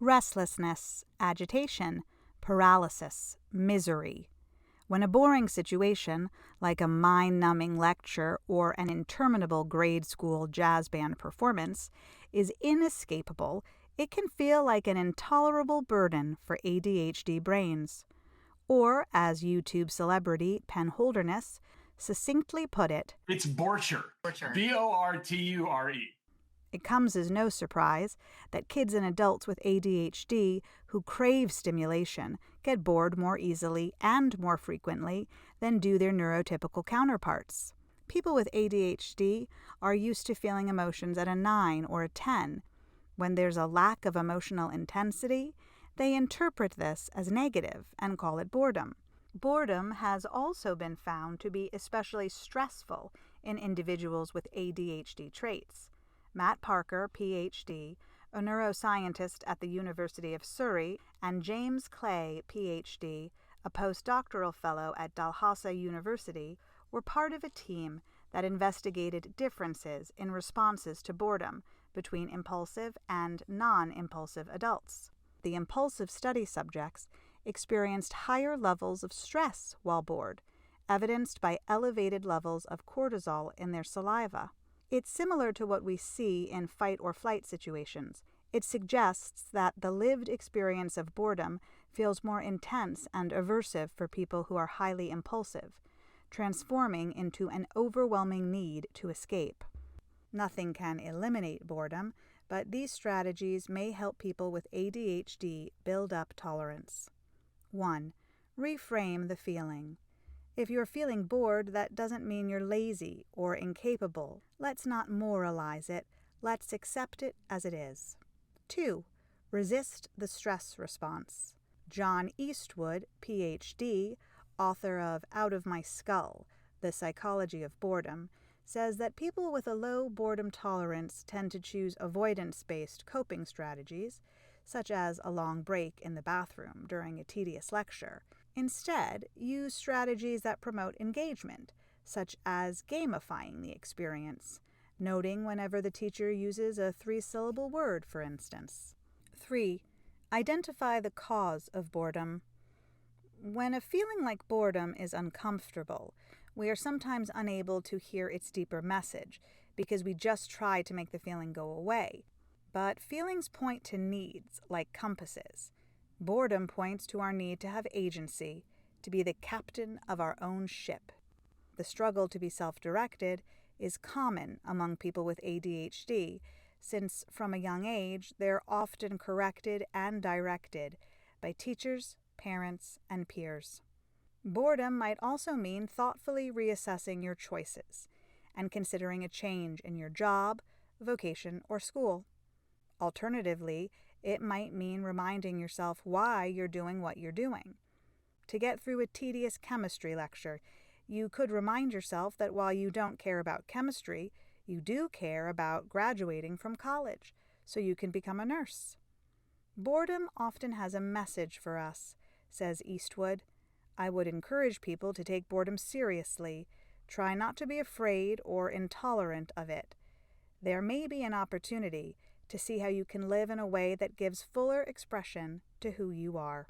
restlessness, agitation, paralysis, misery. When a boring situation, like a mind-numbing lecture or an interminable grade school jazz band performance, is inescapable, it can feel like an intolerable burden for ADHD brains. Or, as YouTube celebrity Penn Holderness succinctly put it, it's borture. Borture. It comes as no surprise that kids and adults with ADHD who crave stimulation get bored more easily and more frequently than do their neurotypical counterparts. People with ADHD are used to feeling emotions at a 9 or a 10. When there's a lack of emotional intensity, they interpret this as negative and call it boredom. Boredom has also been found to be especially stressful in individuals with ADHD traits. Matt Parker, Ph.D., a neuroscientist at the University of Surrey, and James Clay, Ph.D., a postdoctoral fellow at Dalhousie University, were part of a team that investigated differences in responses to boredom between impulsive and non-impulsive adults. The impulsive study subjects experienced higher levels of stress while bored, evidenced by elevated levels of cortisol in their saliva. It's similar to what we see in fight or flight situations. It suggests that the lived experience of boredom feels more intense and aversive for people who are highly impulsive, transforming into an overwhelming need to escape. Nothing can eliminate boredom, but these strategies may help people with ADHD build up tolerance. 1. Reframe the feeling. If you're feeling bored, that doesn't mean you're lazy or incapable. Let's not moralize it. Let's accept it as it is. 2. Resist the stress response. John Eastwood, Ph.D., author of Out of My Skull, The Psychology of Boredom, says that people with a low boredom tolerance tend to choose avoidance-based coping strategies, such as a long break in the bathroom during a tedious lecture. Instead, use strategies that promote engagement, such as gamifying the experience, noting whenever the teacher uses a 3-syllable word, for instance. 3. Identify the cause of boredom. When a feeling like boredom is uncomfortable, we are sometimes unable to hear its deeper message because we just try to make the feeling go away. But feelings point to needs, like compasses. Boredom points to our need to have agency, to be the captain of our own ship. The struggle to be self-directed is common among people with ADHD, since from a young age they're often corrected and directed by teachers, parents, and peers. Boredom might also mean thoughtfully reassessing your choices and considering a change in your job, vocation, or school. Alternatively, it might mean reminding yourself why you're doing what you're doing. To get through a tedious chemistry lecture, you could remind yourself that while you don't care about chemistry, you do care about graduating from college so you can become a nurse. Boredom often has a message for us, says Eastwood. I would encourage people to take boredom seriously. Try not to be afraid or intolerant of it. There may be an opportunity to see how you can live in a way that gives fuller expression to who you are.